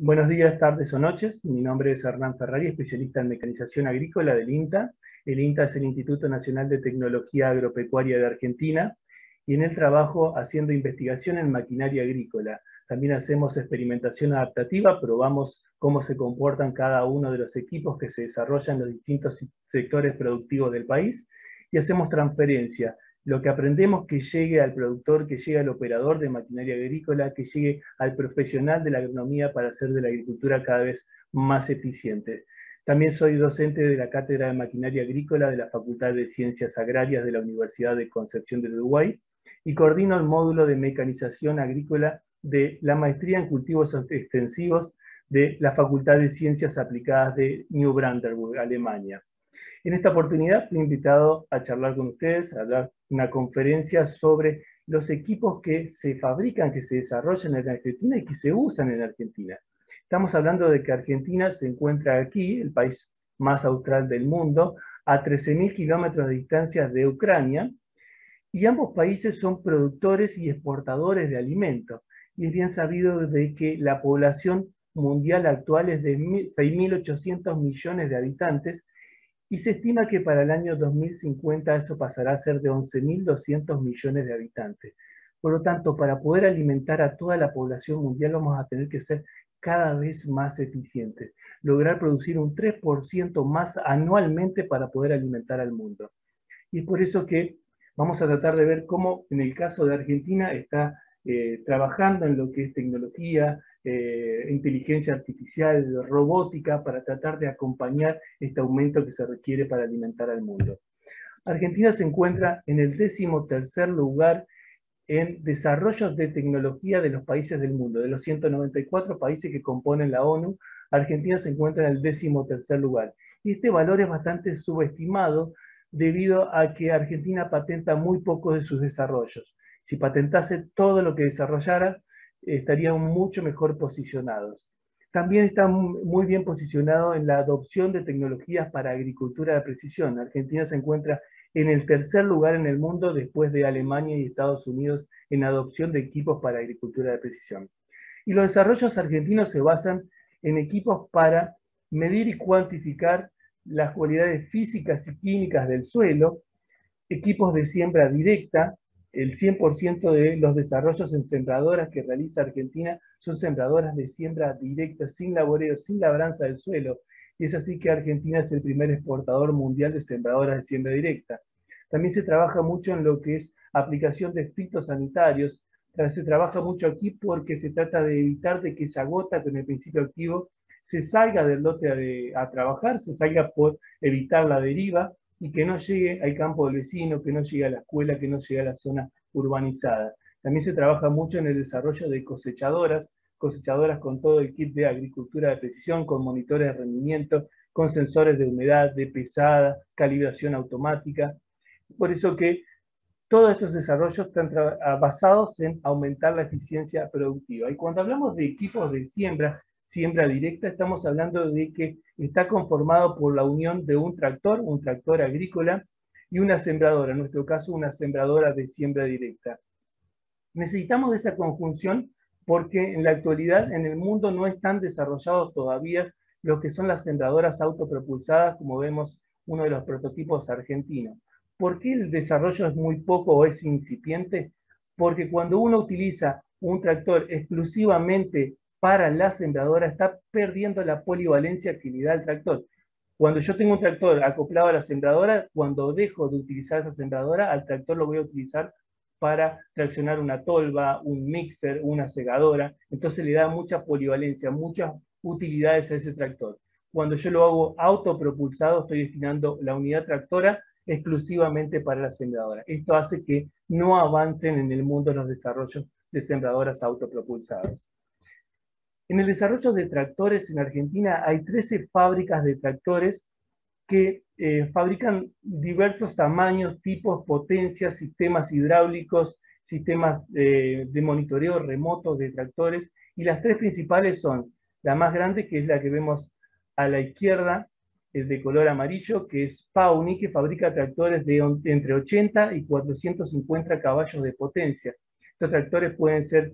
Buenos días, tardes o noches. Mi nombre es Hernán Ferrari, especialista en mecanización agrícola del INTA. El INTA es el Instituto Nacional de Tecnología Agropecuaria de Argentina, y en él trabajo haciendo investigación en maquinaria agrícola. También hacemos experimentación adaptativa, probamos cómo se comportan cada uno de los equipos que se desarrollan en los distintos sectores productivos del país, y hacemos transferencia. Lo que aprendemos que llegue al productor, que llegue al operador de maquinaria agrícola, que llegue al profesional de la agronomía para hacer de la agricultura cada vez más eficiente. También soy docente de la Cátedra de Maquinaria Agrícola de la Facultad de Ciencias Agrarias de la Universidad de Concepción del Uruguay y coordino el módulo de mecanización agrícola de la Maestría en Cultivos Extensivos de la Facultad de Ciencias Aplicadas de New Brandenburg, Alemania. En esta oportunidad fui invitado a charlar con ustedes, a dar una conferencia sobre los equipos que se fabrican, que se desarrollan en Argentina y que se usan en Argentina. Estamos hablando de que Argentina se encuentra aquí, el país más austral del mundo, a 13.000 kilómetros de distancia de Ucrania, y ambos países son productores y exportadores de alimentos. Y es bien sabido de que la población mundial actual es de 6.800 millones de habitantes, y se estima que para el año 2050 eso pasará a ser de 11.200 millones de habitantes. Por lo tanto, para poder alimentar a toda la población mundial vamos a tener que ser cada vez más eficientes, lograr producir un 3% más anualmente para poder alimentar al mundo. Y es por eso que vamos a tratar de ver cómo, en el caso de Argentina, está trabajando en lo que es tecnología, inteligencia artificial, robótica, para tratar de acompañar este aumento que se requiere para alimentar al mundo. Argentina se encuentra en el 13º lugar en desarrollos de tecnología de los países del mundo. De los 194 países que componen la ONU, Argentina se encuentra en el 13º lugar. Y este valor es bastante subestimado debido a que Argentina patenta muy poco de sus desarrollos. Si patentase todo lo que desarrollara, estarían mucho mejor posicionados. También está muy bien posicionado en la adopción de tecnologías para agricultura de precisión. Argentina se encuentra en el 3er lugar en el mundo después de Alemania y Estados Unidos en adopción de equipos para agricultura de precisión. Y los desarrollos argentinos se basan en equipos para medir y cuantificar las cualidades físicas y químicas del suelo, equipos de siembra directa. El 100% de los desarrollos en sembradoras que realiza Argentina son sembradoras de siembra directa, sin laboreo, sin labranza del suelo. Y es así que Argentina es el primer exportador mundial de sembradoras de siembra directa. También se trabaja mucho en lo que es aplicación de fitosanitarios. Se trabaja mucho aquí porque se trata de evitar de que esa gota con el principio activo se salga del lote a trabajar, se salga por evitar la deriva, y que no llegue al campo del vecino, que no llegue a la escuela, que no llegue a la zona urbanizada. También se trabaja mucho en el desarrollo de cosechadoras con todo el kit de agricultura de precisión, con monitores de rendimiento, con sensores de humedad, de pesada, calibración automática. Por eso que todos estos desarrollos están basados en aumentar la eficiencia productiva. Y cuando hablamos de equipos de siembra directa, estamos hablando de que está conformado por la unión de un tractor agrícola, y una sembradora, en nuestro caso una sembradora de siembra directa. Necesitamos de esa conjunción porque en la actualidad en el mundo no están desarrollados todavía lo que son las sembradoras autopropulsadas, como vemos uno de los prototipos argentinos. ¿Por qué el desarrollo es muy poco o es incipiente? Porque cuando uno utiliza un tractor exclusivamente para la sembradora, está perdiendo la polivalencia que le da el tractor. Cuando yo tengo un tractor acoplado a la sembradora, cuando dejo de utilizar esa sembradora, al tractor lo voy a utilizar para traccionar una tolva, un mixer, una segadora. Entonces le da mucha polivalencia, muchas utilidades a ese tractor. Cuando yo lo hago autopropulsado, estoy destinando la unidad tractora exclusivamente para la sembradora. Esto hace que no avancen en el mundo los desarrollos de sembradoras autopropulsadas. En el desarrollo de tractores en Argentina hay 13 fábricas de tractores que fabrican diversos tamaños, tipos, potencias, sistemas hidráulicos, sistemas de monitoreo remoto de tractores, y las 3 principales son la más grande, que es la que vemos a la izquierda, de color amarillo, que es Pauni, que fabrica tractores de entre 80 y 450 caballos de potencia. Estos tractores pueden ser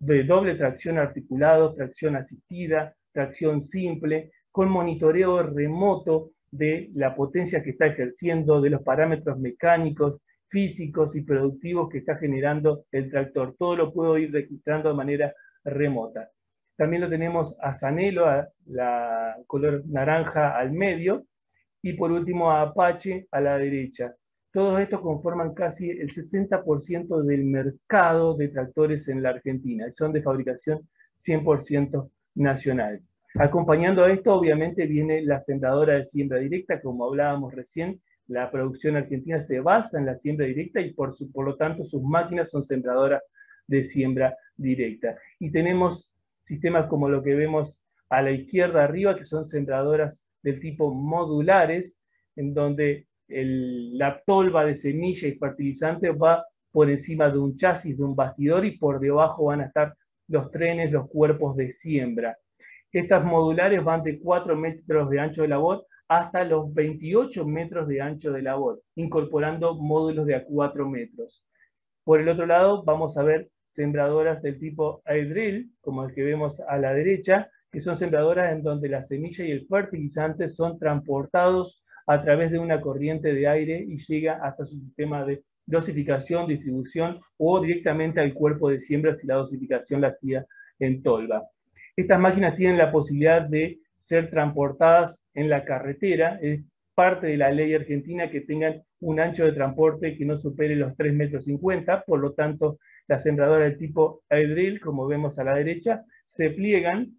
de doble tracción articulado, tracción asistida, tracción simple, con monitoreo remoto de la potencia que está ejerciendo, de los parámetros mecánicos, físicos y productivos que está generando el tractor. Todo lo puedo ir registrando de manera remota. También lo tenemos a Sanelo, a la color naranja al medio, y por último a Apache a la derecha. Todos estos conforman casi el 60% del mercado de tractores en la Argentina, y son de fabricación 100% nacional. Acompañando a esto, obviamente, viene la sembradora de siembra directa, como hablábamos recién. La producción argentina se basa en la siembra directa y por lo tanto sus máquinas son sembradoras de siembra directa. Y tenemos sistemas como lo que vemos a la izquierda arriba, que son sembradoras del tipo modulares, en donde la tolva de semilla y fertilizante va por encima de un chasis, de un bastidor, y por debajo van a estar los trenes, los cuerpos de siembra. Estas modulares van de 4 metros de ancho de labor hasta los 28 metros de ancho de labor, incorporando módulos de a 4 metros. Por el otro lado, vamos a ver sembradoras del tipo iDrill, como el que vemos a la derecha, que son sembradoras en donde la semilla y el fertilizante son transportados a través de una corriente de aire y llega hasta su sistema de dosificación, distribución o directamente al cuerpo de siembra si la dosificación la hacía en tolva. Estas máquinas tienen la posibilidad de ser transportadas en la carretera. Es parte de la ley argentina que tengan un ancho de transporte que no supere los 3,50 metros, por lo tanto, las sembradoras del tipo iDrill, como vemos a la derecha, se pliegan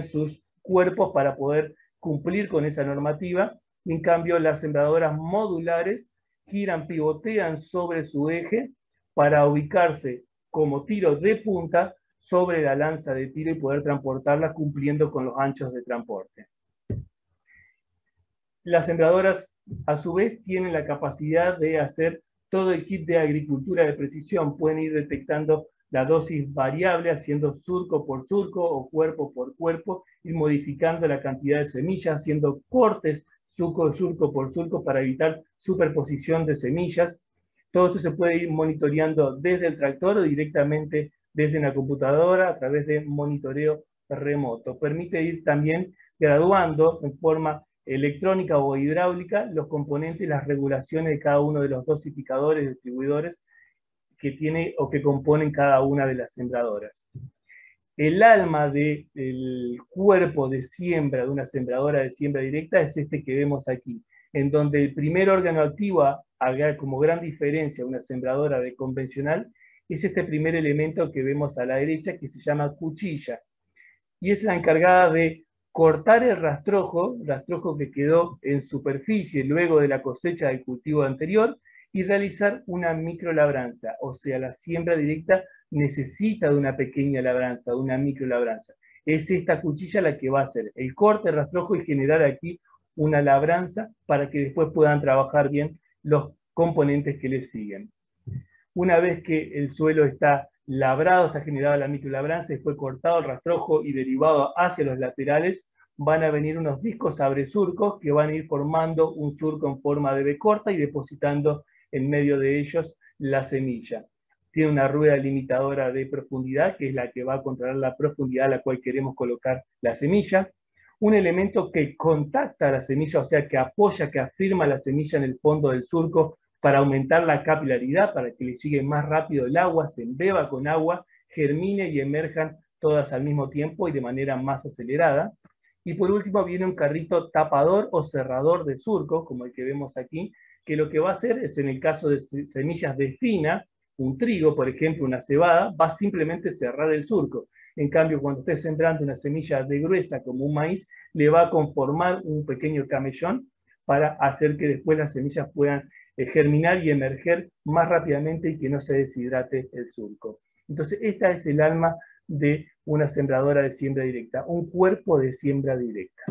sus cuerpos para poder cumplir con esa normativa. En cambio, las sembradoras modulares giran, pivotean sobre su eje para ubicarse como tiro de punta sobre la lanza de tiro y poder transportarla cumpliendo con los anchos de transporte. Las sembradoras, a su vez, tienen la capacidad de hacer todo el kit de agricultura de precisión. Pueden ir detectando la dosis variable, haciendo surco por surco o cuerpo por cuerpo, y modificando la cantidad de semillas, haciendo cortes surco por surco para evitar superposición de semillas. Todo esto se puede ir monitoreando desde el tractor o directamente desde una computadora a través de monitoreo remoto. Permite ir también graduando en forma electrónica o hidráulica los componentes y las regulaciones de cada uno de los dosificadores, distribuidores que tiene o que componen cada una de las sembradoras. El alma del cuerpo de siembra de una sembradora de siembra directa es este que vemos aquí, en donde el primer órgano activo, haga como gran diferencia una sembradora de convencional, es este primer elemento que vemos a la derecha, que se llama cuchilla, y es la encargada de cortar el rastrojo que quedó en superficie luego de la cosecha del cultivo anterior, y realizar una microlabranza. O sea, la siembra directa necesita de una pequeña labranza, de una microlabranza. Es esta cuchilla la que va a hacer el corte, el rastrojo y generar aquí una labranza para que después puedan trabajar bien los componentes que le siguen. Una vez que el suelo está labrado, está generada la microlabranza y fue cortado el rastrojo y derivado hacia los laterales, van a venir unos discos abresurcos que van a ir formando un surco en forma de B corta y depositando en medio de ellos la semilla. Tiene una rueda limitadora de profundidad, que es la que va a controlar la profundidad a la cual queremos colocar la semilla. Un elemento que contacta a la semilla, o sea, que apoya, que afirma la semilla en el fondo del surco para aumentar la capilaridad, para que le llegue más rápido el agua, se embeba con agua, germine y emerjan todas al mismo tiempo y de manera más acelerada. Y por último viene un carrito tapador o cerrador de surco, como el que vemos aquí, que lo que va a hacer es, en el caso de semillas de fina, un trigo, por ejemplo, una cebada, va a simplemente cerrar el surco. En cambio, cuando esté sembrando una semilla de gruesa como un maíz, le va a conformar un pequeño camellón para hacer que después las semillas puedan germinar y emerger más rápidamente y que no se deshidrate el surco. Entonces, esta es el alma de una sembradora de siembra directa, un cuerpo de siembra directa.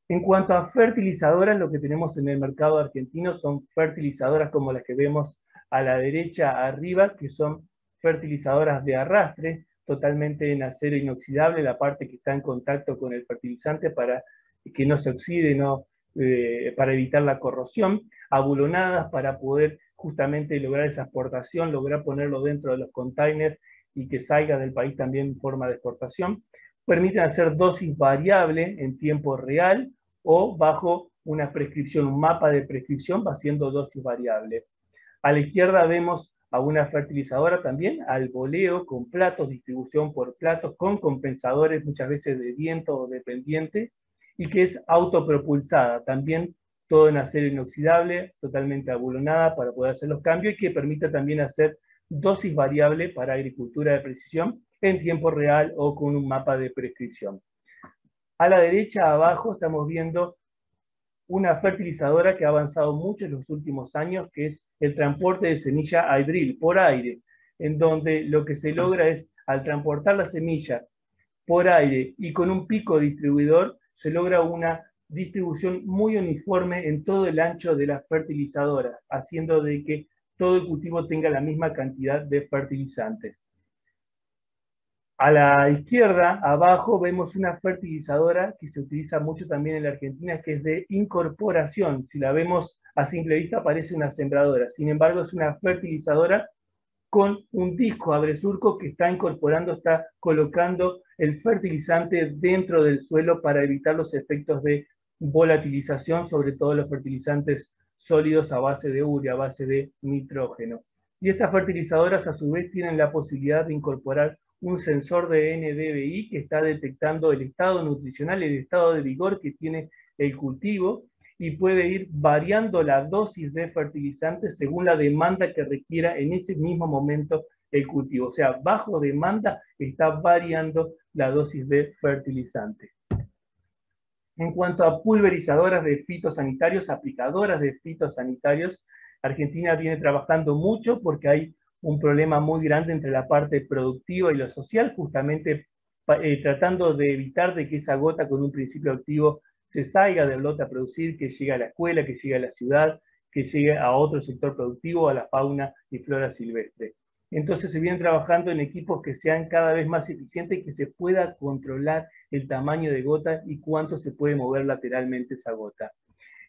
En cuanto a fertilizadoras, lo que tenemos en el mercado argentino son fertilizadoras como las que vemos a la derecha arriba, que son fertilizadoras de arrastre, totalmente en acero inoxidable, la parte que está en contacto con el fertilizante para que no se oxide, para evitar la corrosión, abulonadas para poder justamente lograr esa exportación, lograr ponerlo dentro de los containers y que salga del país también en forma de exportación. Permiten hacer dosis variable en tiempo real o bajo una prescripción, un mapa de prescripción va haciendo dosis variable. A la izquierda vemos a una fertilizadora también, al voleo, con platos, distribución por platos, con compensadores muchas veces de viento o de pendiente, y que es autopropulsada, también todo en acero inoxidable, totalmente abulonada para poder hacer los cambios, y que permite también hacer dosis variable para agricultura de precisión en tiempo real o con un mapa de prescripción. A la derecha, abajo, estamos viendo una fertilizadora que ha avanzado mucho en los últimos años, que es el transporte de semilla a drill, por aire, en donde lo que se logra es, al transportar la semilla por aire y con un pico distribuidor, se logra una distribución muy uniforme en todo el ancho de la fertilizadora, haciendo de que todo el cultivo tenga la misma cantidad de fertilizantes. A la izquierda, abajo, vemos una fertilizadora que se utiliza mucho también en la Argentina, que es de incorporación. Si la vemos a simple vista parece una sembradora, sin embargo es una fertilizadora con un disco abresurco que está incorporando, está colocando el fertilizante dentro del suelo para evitar los efectos de volatilización, sobre todo los fertilizantes sólidos a base de urea, a base de nitrógeno. Y estas fertilizadoras a su vez tienen la posibilidad de incorporar un sensor de NDVI que está detectando el estado nutricional, el estado de vigor que tiene el cultivo, y puede ir variando la dosis de fertilizantes según la demanda que requiera en ese mismo momento el cultivo. O sea, bajo demanda está variando la dosis de fertilizante. En cuanto a pulverizadoras de fitosanitarios, aplicadoras de fitosanitarios, Argentina viene trabajando mucho porque hay un problema muy grande entre la parte productiva y lo social, justamente tratando de evitar de que esa gota con un principio activo se salga del lote a producir, que llegue a la escuela, que llegue a la ciudad, que llegue a otro sector productivo, a la fauna y flora silvestre. Entonces se viene trabajando en equipos que sean cada vez más eficientes y que se pueda controlar el tamaño de gota y cuánto se puede mover lateralmente esa gota.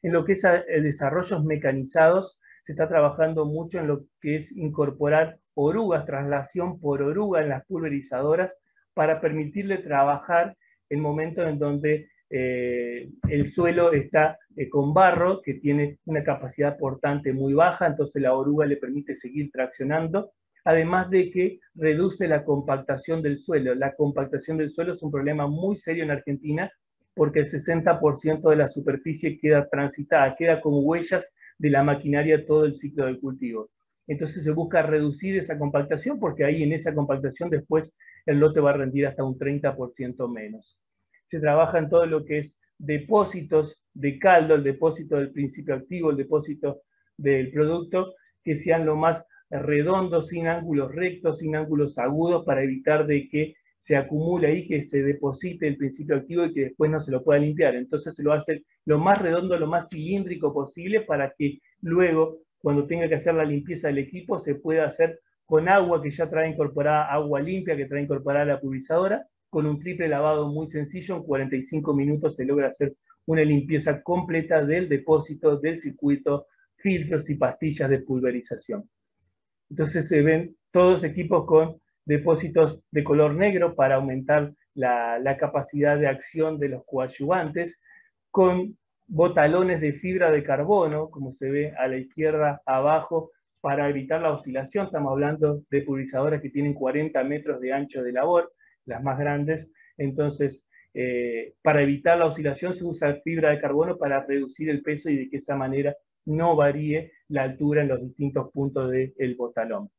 En lo que es desarrollos mecanizados, se está trabajando mucho en lo que es incorporar orugas, traslación por oruga en las pulverizadoras, para permitirle trabajar el momento en donde el suelo está con barro, que tiene una capacidad portante muy baja, entonces la oruga le permite seguir traccionando, además de que reduce la compactación del suelo. La compactación del suelo es un problema muy serio en Argentina, porque el 60% de la superficie queda transitada, queda como huellas de la maquinaria todo el ciclo del cultivo. Entonces se busca reducir esa compactación, porque ahí en esa compactación después el lote va a rendir hasta un 30% menos. Se trabaja en todo lo que es depósitos de caldo, el depósito del principio activo, el depósito del producto, que sean lo más redondos, sin ángulos rectos, sin ángulos agudos, para evitar de que se acumule ahí, que se deposite el principio activo y que después no se lo pueda limpiar. Entonces se lo hace lo más redondo, lo más cilíndrico posible, para que luego, cuando tenga que hacer la limpieza del equipo, se pueda hacer con agua que ya trae incorporada, agua limpia que trae incorporada la pulverizadora, con un triple lavado muy sencillo. En 45 minutos se logra hacer una limpieza completa del depósito, del circuito, filtros y pastillas de pulverización. Entonces se ven todos equipos con depósitos de color negro para aumentar la capacidad de acción de los coadyuvantes, con botalones de fibra de carbono, como se ve a la izquierda abajo, para evitar la oscilación. Estamos hablando de pulverizadoras que tienen 40 metros de ancho de labor, las más grandes. Entonces, para evitar la oscilación se usa fibra de carbono para reducir el peso y de que esa manera no varíe la altura en los distintos puntos del botalón.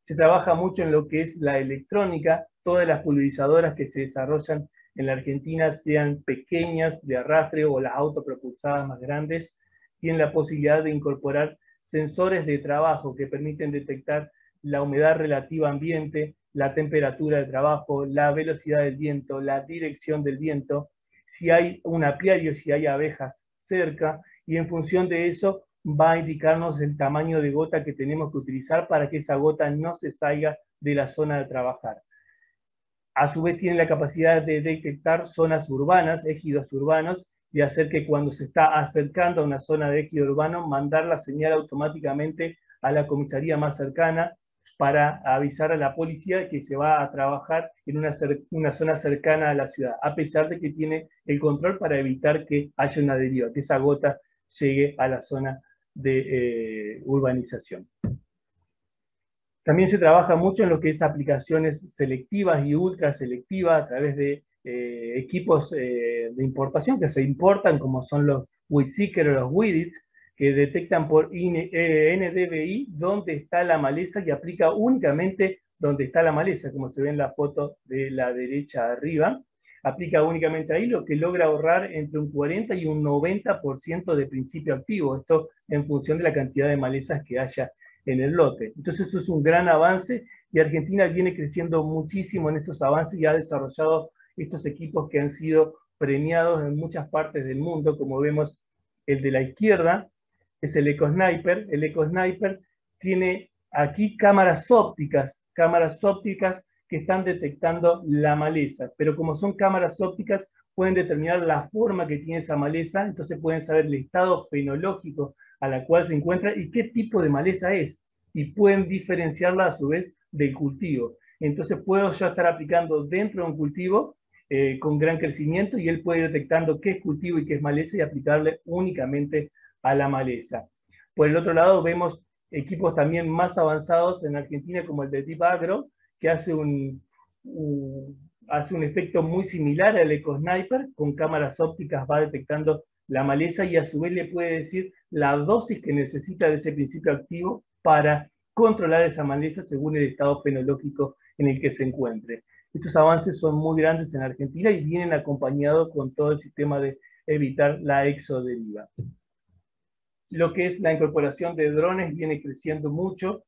Se trabaja mucho en lo que es la electrónica. Todas las pulverizadoras que se desarrollan en la Argentina, sean pequeñas de arrastre o las autopropulsadas más grandes, tienen la posibilidad de incorporar sensores de trabajo que permiten detectar la humedad relativa ambiente, la temperatura de trabajo, la velocidad del viento, la dirección del viento, si hay un apiario, si hay abejas cerca, y en función de eso va a indicarnos el tamaño de gota que tenemos que utilizar para que esa gota no se salga de la zona de trabajar. A su vez tiene la capacidad de detectar zonas urbanas, ejidos urbanos, y hacer que cuando se está acercando a una zona de ejido urbano, mandar la señal automáticamente a la comisaría más cercana, para avisar a la policía que se va a trabajar en una zona cercana a la ciudad, a pesar de que tiene el control para evitar que haya una deriva, que esa gota llegue a la zona de urbanización. También se trabaja mucho en lo que es aplicaciones selectivas y ultra selectivas a través de equipos de importación que se importan, como son los WeedSeeker o los Weedit, que detectan por NDVI dónde está la maleza y aplica únicamente donde está la maleza, como se ve en la foto de la derecha arriba. Aplica únicamente ahí, lo que logra ahorrar entre un 40 y un 90% de principio activo, esto en función de la cantidad de malezas que haya en el lote. Entonces esto es un gran avance y Argentina viene creciendo muchísimo en estos avances y ha desarrollado estos equipos que han sido premiados en muchas partes del mundo, como vemos el de la izquierda, es el EcoSniper. El EcoSniper tiene aquí cámaras ópticas que están detectando la maleza, pero como son cámaras ópticas, pueden determinar la forma que tiene esa maleza, entonces pueden saber el estado fenológico a la cual se encuentra y qué tipo de maleza es, y pueden diferenciarla a su vez del cultivo. Entonces puedo ya estar aplicando dentro de un cultivo con gran crecimiento y él puede ir detectando qué es cultivo y qué es maleza y aplicarle únicamente a la maleza. Por el otro lado vemos equipos también más avanzados en Argentina como el de Deep Agro, que hace un efecto muy similar al EcoSniper, con cámaras ópticas va detectando la maleza y a su vez le puede decir la dosis que necesita de ese principio activo para controlar esa maleza según el estado fenológico en el que se encuentre. Estos avances son muy grandes en Argentina y vienen acompañados con todo el sistema de evitar la exoderiva. Lo que es la incorporación de drones viene creciendo mucho,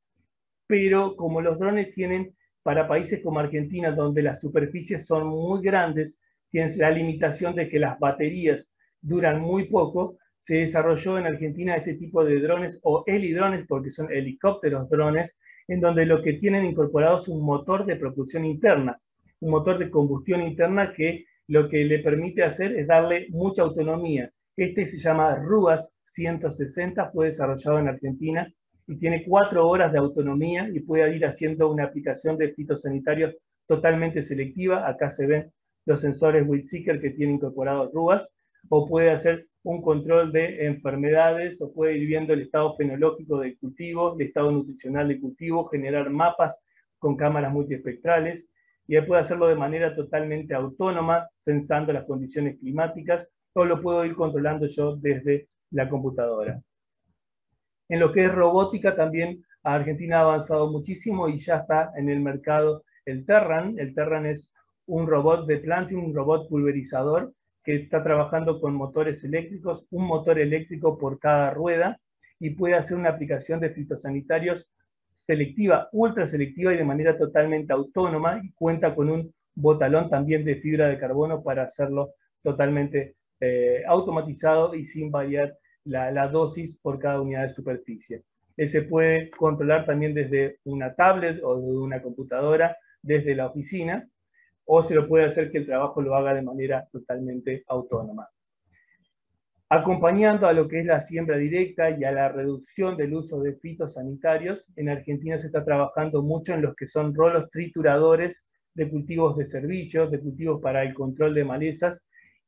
pero como los drones tienen para países como Argentina, donde las superficies son muy grandes, tienen la limitación de que las baterías duran muy poco, se desarrolló en Argentina este tipo de drones, o helidrones, porque son helicópteros drones, en donde lo que tienen incorporado es un motor de propulsión interna, un motor de combustión interna que lo que le permite hacer es darle mucha autonomía. Este se llama RUAS 160, fue desarrollado en Argentina y tiene 4 horas de autonomía y puede ir haciendo una aplicación de fitosanitarios totalmente selectiva. Acá se ven los sensores WeedSeeker que tiene incorporado RUAS, o puede hacer un control de enfermedades, o puede ir viendo el estado fenológico del cultivo, el estado nutricional del cultivo, generar mapas con cámaras multiespectrales, y puede hacerlo de manera totalmente autónoma, sensando las condiciones climáticas, o lo puedo ir controlando yo desde la computadora. En lo que es robótica también Argentina ha avanzado muchísimo y ya está en el mercado el Terran. El Terran es un robot de planting, un robot pulverizador que está trabajando con motores eléctricos, un motor eléctrico por cada rueda, y puede hacer una aplicación de fitosanitarios selectiva, ultra selectiva y de manera totalmente autónoma, y cuenta con un botalón también de fibra de carbono para hacerlo totalmente automatizado y sin variar la dosis por cada unidad de superficie. Se puede controlar también desde una tablet o de una computadora, desde la oficina, o se lo puede hacer que el trabajo lo haga de manera totalmente autónoma. Acompañando a lo que es la siembra directa y a la reducción del uso de fitosanitarios, en Argentina se está trabajando mucho en los que son rolos trituradores de cultivos de servicios, de cultivos para el control de malezas,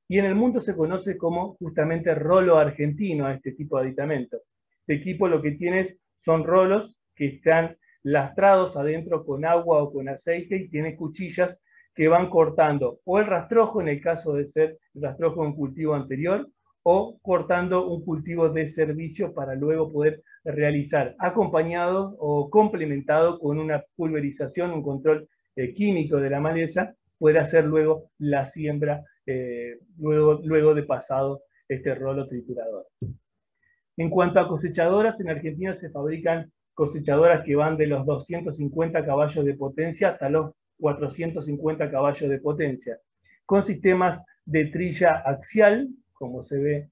y en el mundo se conoce como justamente rolo argentino a este tipo de aditamento. Este equipo lo que tiene son rolos que están lastrados adentro con agua o con aceite y tiene cuchillas que van cortando o el rastrojo en el caso de ser el rastrojo de un cultivo anterior, o cortando un cultivo de servicio para luego poder realizar acompañado o complementado con una pulverización, un control químico de la maleza, poder hacer luego la siembra luego de pasado este rolo triturador. En cuanto a cosechadoras, en Argentina se fabrican cosechadoras que van de los 250 caballos de potencia hasta los 450 caballos de potencia, con sistemas de trilla axial, como se ve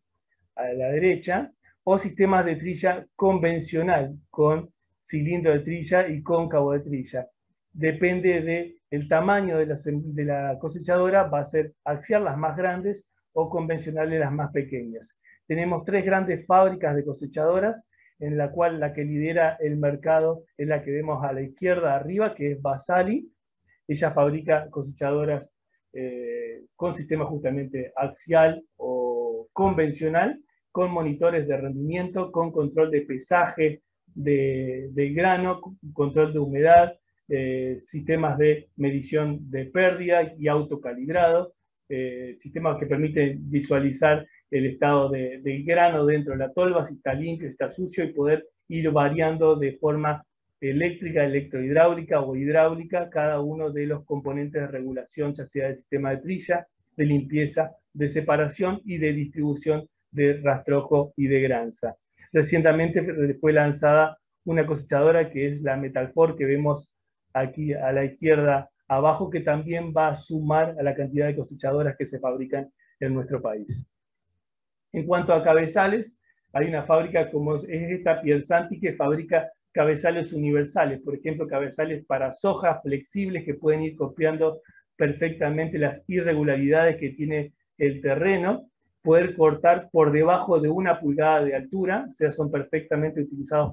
a la derecha, o sistemas de trilla convencional, con cilindro de trilla y cóncavo de trilla. Depende del tamaño de la cosechadora, va a ser axial las más grandes o convencionales las más pequeñas. Tenemos 3 grandes fábricas de cosechadoras. en la cual la que lidera el mercado es la que vemos a la izquierda arriba, que es Basali. Ella fabrica cosechadoras con sistema justamente axial o convencional, con monitores de rendimiento, con control de pesaje del grano, control de humedad, sistemas de medición de pérdida y autocalibrado, sistemas que permiten visualizar el estado del grano dentro de la tolva, si está limpio, si está sucio, y poder ir variando de forma eléctrica, electrohidráulica o hidráulica cada uno de los componentes de regulación, ya sea del sistema de trilla, de limpieza, de separación y de distribución de rastrojo y de granza. Recientemente fue lanzada una cosechadora que es la Metalfor, que vemos aquí a la izquierda abajo, que también va a sumar a la cantidad de cosechadoras que se fabrican en nuestro país. En cuanto a cabezales, hay una fábrica como es esta Piersanti, que fabrica cabezales universales, por ejemplo, cabezales para soja flexibles que pueden ir copiando perfectamente las irregularidades que tiene el terreno, poder cortar por debajo de 1 pulgada de altura, o sea, son perfectamente utilizados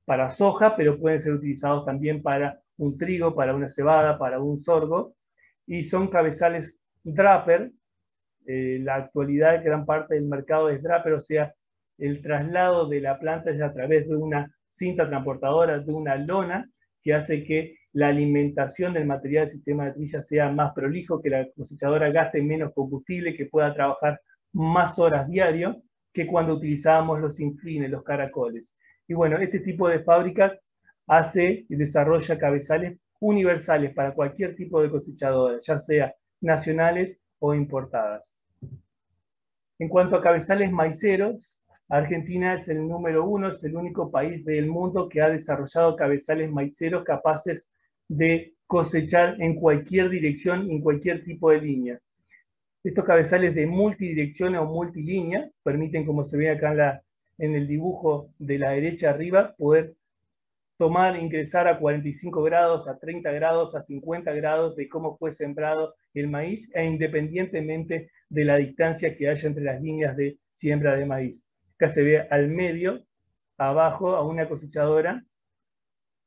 para soja, pero pueden ser utilizados también para un trigo, para una cebada, para un sorgo, y son cabezales Draper. La actualidad gran parte del mercado es Draper, o sea, el traslado de la planta es a través de una cinta transportadora, de una lona, que hace que la alimentación del material del sistema de trilla sea más prolijo, que la cosechadora gaste menos combustible, que pueda trabajar más horas diario que cuando utilizábamos los inflines, los caracoles. Y bueno, este tipo de fábrica hace y desarrolla cabezales universales para cualquier tipo de cosechadora, ya sea nacionales o importadas. En cuanto a cabezales maiceros, Argentina es el número 1, es el único país del mundo que ha desarrollado cabezales maiceros capaces de cosechar en cualquier dirección, en cualquier tipo de línea. Estos cabezales de multidirección o multilínea permiten, como se ve acá en el dibujo de la derecha arriba, poder ingresar a 45 grados, a 30 grados, a 50 grados de cómo fue sembrado el maíz, e independientemente de la distancia que haya entre las líneas de siembra de maíz. Acá se ve al medio, abajo, a una cosechadora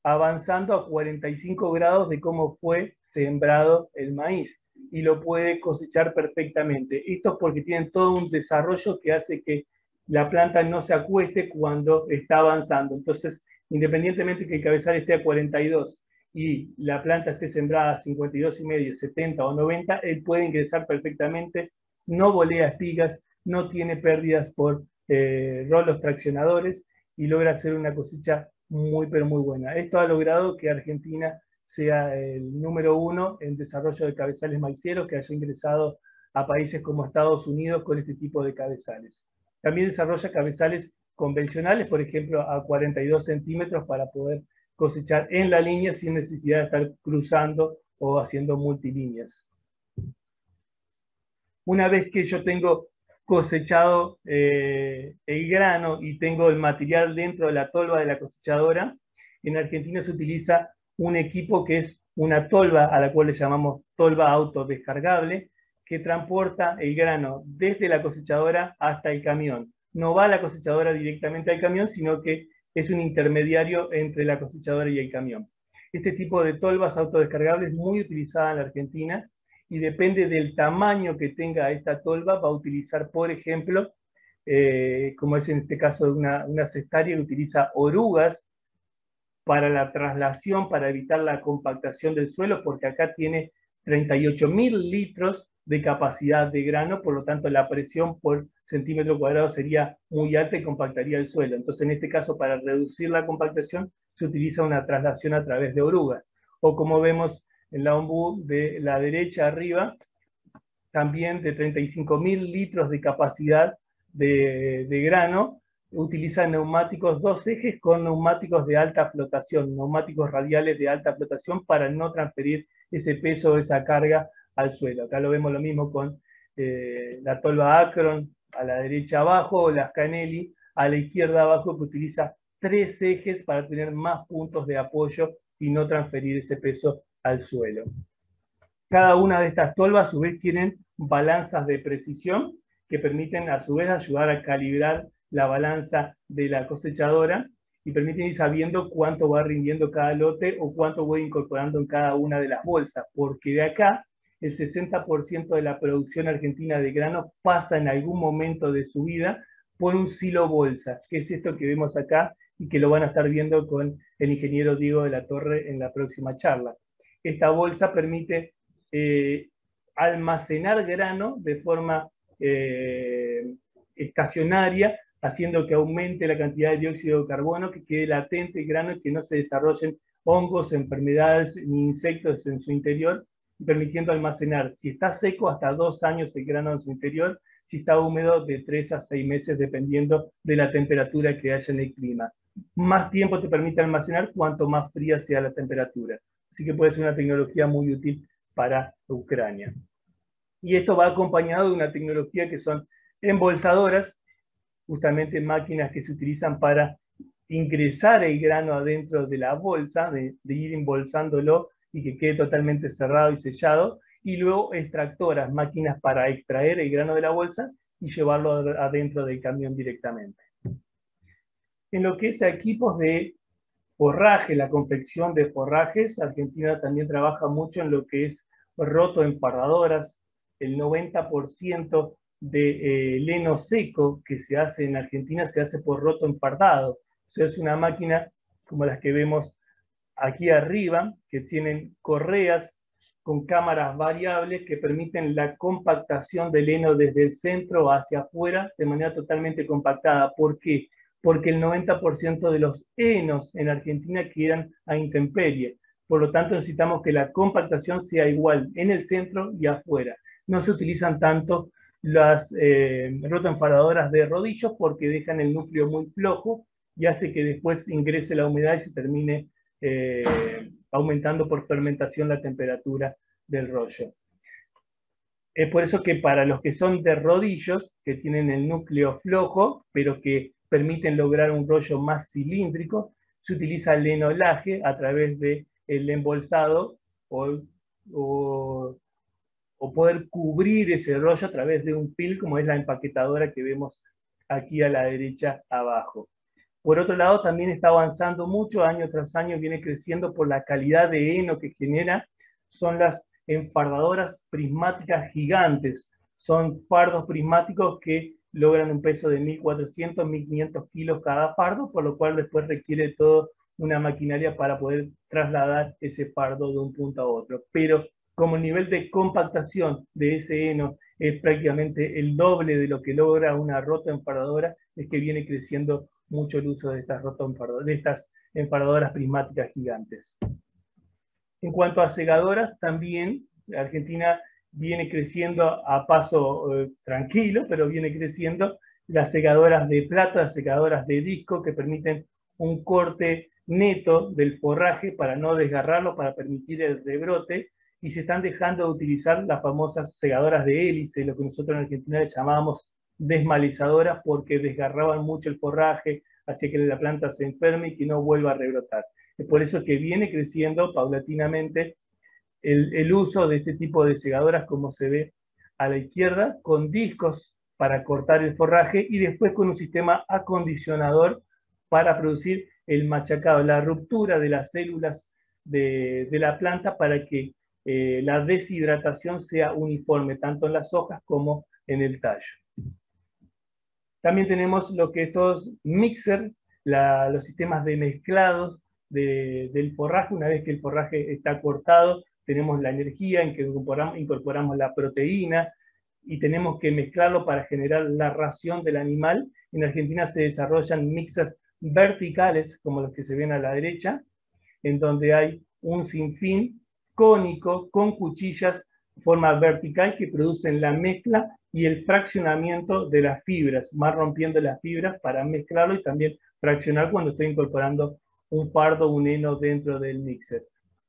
avanzando a 45 grados de cómo fue sembrado el maíz, y lo puede cosechar perfectamente. Esto es porque tienen todo un desarrollo que hace que la planta no se acueste cuando está avanzando. Entonces, independientemente que el cabezal esté a 42 y la planta esté sembrada a 52,5, 70 o 90, él puede ingresar perfectamente, no bolea espigas, no tiene pérdidas por rolos traccionadores, y logra hacer una cosecha muy, pero muy buena. Esto ha logrado que Argentina sea el número 1 en desarrollo de cabezales maiceros, que haya ingresado a países como Estados Unidos con este tipo de cabezales. También desarrolla cabezales convencionales, por ejemplo, a 42 centímetros, para poder cosechar en la línea sin necesidad de estar cruzando o haciendo multilíneas. Una vez que yo tengo cosechado el grano y tengo el material dentro de la tolva de la cosechadora, en Argentina se utiliza un equipo que es una tolva, a la cual le llamamos tolva autodescargable, que transporta el grano desde la cosechadora hasta el camión. No va a la cosechadora directamente al camión, sino que es un intermediario entre la cosechadora y el camión. Este tipo de tolvas autodescargables es muy utilizada en la Argentina, y depende del tamaño que tenga esta tolva, va a utilizar, por ejemplo, como es en este caso de una cestaria, que utiliza orugas para la traslación, para evitar la compactación del suelo, porque acá tiene 38.000 litros de capacidad de grano, por lo tanto la presión por centímetro cuadrado sería muy alta y compactaría el suelo. Entonces, en este caso, para reducir la compactación, se utiliza una traslación a través de orugas. O como vemos en la ombú de la derecha arriba, también de 35.000 litros de capacidad de grano, utiliza neumáticos 2 ejes con neumáticos de alta flotación, neumáticos radiales de alta flotación, para no transferir ese peso o esa carga al suelo. Acá lo vemos lo mismo con la tolva Acron a la derecha abajo, o la Scanelli a la izquierda abajo, que utiliza 3 ejes para tener más puntos de apoyo y no transferir ese peso al suelo. Cada una de estas tolvas a su vez tienen balanzas de precisión que permiten a su vez ayudar a calibrar la balanza de la cosechadora y permiten ir sabiendo cuánto va rindiendo cada lote o cuánto voy incorporando en cada una de las bolsas, porque de acá el 60% de la producción argentina de grano pasa en algún momento de su vida por un silo bolsa, que es esto que vemos acá y que lo van a estar viendo con el ingeniero Diego de la Torre en la próxima charla. Esta bolsa permite almacenar grano de forma estacionaria, haciendo que aumente la cantidad de dióxido de carbono, que quede latente el grano y que no se desarrollen hongos, enfermedades ni insectos en su interior, permitiendo almacenar, si está seco, hasta 2 años el grano en su interior, si está húmedo, de 3 a 6 meses, dependiendo de la temperatura que haya en el clima. Más tiempo te permite almacenar cuanto más fría sea la temperatura. Así que puede ser una tecnología muy útil para Ucrania. Y esto va acompañado de una tecnología que son embolsadoras, justamente máquinas que se utilizan para ingresar el grano adentro de la bolsa, de ir embolsándolo y que quede totalmente cerrado y sellado, y luego extractoras, máquinas para extraer el grano de la bolsa y llevarlo adentro del camión directamente. En lo que es equipos de forraje, la confección de forrajes, Argentina también trabaja mucho en lo que es rotoempardadoras. El 90% de leno seco que se hace en Argentina se hace por rotoempardado. O sea, es una máquina como las que vemos aquí arriba, que tienen correas con cámaras variables que permiten la compactación del heno desde el centro hacia afuera de manera totalmente compactada. ¿Por qué? Porque el 90% de los henos en Argentina quedan a intemperie. Por lo tanto, necesitamos que la compactación sea igual en el centro y afuera. No se utilizan tanto las rotoempadadoras de rodillos porque dejan el núcleo muy flojo y hace que después ingrese la humedad y se termine aumentando por fermentación la temperatura del rollo. Es por eso que para los que son de rodillos, que tienen el núcleo flojo, pero que permiten lograr un rollo más cilíndrico, se utiliza el enolaje a través del embolsado o poder cubrir ese rollo a través de un pil, como es la empaquetadora que vemos aquí a la derecha abajo. Por otro lado, también está avanzando mucho, año tras año viene creciendo por la calidad de heno que genera, son las enfardadoras prismáticas gigantes. Son fardos prismáticos que logran un peso de 1.400, 1.500 kilos cada fardo, por lo cual después requiere toda una maquinaria para poder trasladar ese fardo de un punto a otro. Pero como el nivel de compactación de ese heno es prácticamente el doble de lo que logra una rotoempardadora, es que viene creciendo mucho el uso de estas enfardadoras prismáticas gigantes. En cuanto a segadoras, también Argentina viene creciendo a paso tranquilo, pero viene creciendo las segadoras de plata, las segadoras de disco, que permiten un corte neto del forraje para no desgarrarlo, para permitir el rebrote, y se están dejando de utilizar las famosas segadoras de hélice, lo que nosotros en Argentina le llamábamos desmalizadoras, porque desgarraban mucho el forraje, hacía que la planta se enferme y que no vuelva a rebrotar. Es por eso que viene creciendo paulatinamente el uso de este tipo de segadoras, como se ve a la izquierda, con discos para cortar el forraje y después con un sistema acondicionador para producir el machacado, la ruptura de las células de la planta para que la deshidratación sea uniforme, tanto en las hojas como en el tallo. También tenemos lo que estos mixer, los sistemas de mezclados del forraje. Una vez que el forraje está cortado, tenemos la energía en que incorporamos la proteína y tenemos que mezclarlo para generar la ración del animal. En Argentina se desarrollan mixers verticales, como los que se ven a la derecha, en donde hay un sinfín cónico con cuchillas de forma vertical que producen la mezcla y el fraccionamiento de las fibras, más rompiendo las fibras para mezclarlo y también fraccionar cuando estoy incorporando un fardo, un heno dentro del mixer.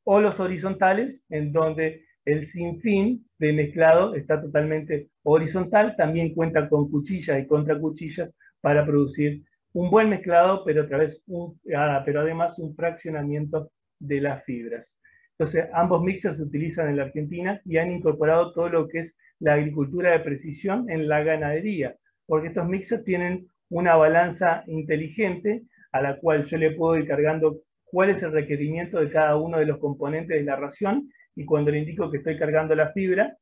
O los horizontales, en donde el sinfín de mezclado está totalmente horizontal, también cuenta con cuchillas y contracuchillas para producir un buen mezclado, pero además un fraccionamiento de las fibras. Entonces, ambos mixers se utilizan en la Argentina y han incorporado todo lo que es la agricultura de precisión en la ganadería, porque estos mixers tienen una balanza inteligente a la cual yo le puedo ir cargando cuál es el requerimiento de cada uno de los componentes de la ración, y cuando le indico que estoy cargando la fibra,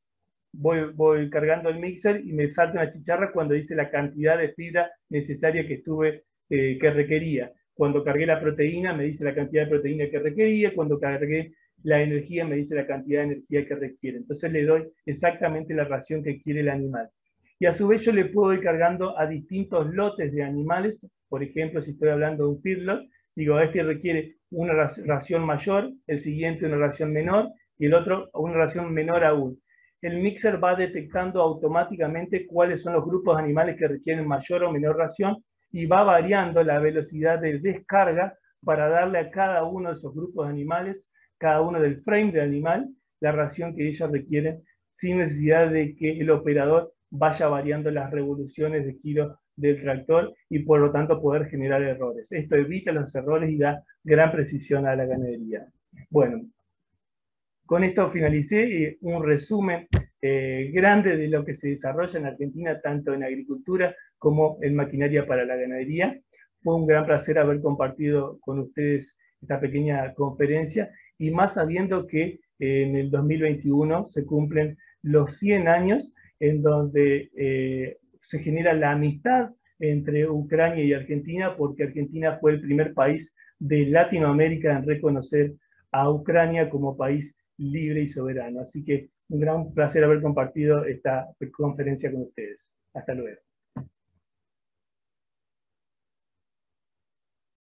voy cargando el mixer y me salta una chicharra cuando dice la cantidad de fibra necesaria que requería. Cuando cargué la proteína me dice la cantidad de proteína que requería, cuando cargué la energía me dice la cantidad de energía que requiere. Entonces le doy exactamente la ración que quiere el animal. Y a su vez yo le puedo ir cargando a distintos lotes de animales. Por ejemplo, si estoy hablando de un feedlot, digo, este requiere una ración mayor, el siguiente una ración menor, y el otro una ración menor aún. El mixer va detectando automáticamente cuáles son los grupos de animales que requieren mayor o menor ración, y va variando la velocidad de descarga para darle a cada uno de esos grupos de animales, cada uno del frame del animal, la ración que ellos requieren, sin necesidad de que el operador vaya variando las revoluciones de giro del tractor y por lo tanto poder generar errores. Esto evita los errores y da gran precisión a la ganadería. Bueno, con esto finalicé un resumen grande de lo que se desarrolla en Argentina, tanto en agricultura como en maquinaria para la ganadería. Fue un gran placer haber compartido con ustedes esta pequeña conferencia, y más sabiendo que en el 2021 se cumplen los 100 años en donde se genera la amistad entre Ucrania y Argentina, porque Argentina fue el primer país de Latinoamérica en reconocer a Ucrania como país libre y soberano. Así que un gran placer haber compartido esta conferencia con ustedes. Hasta luego.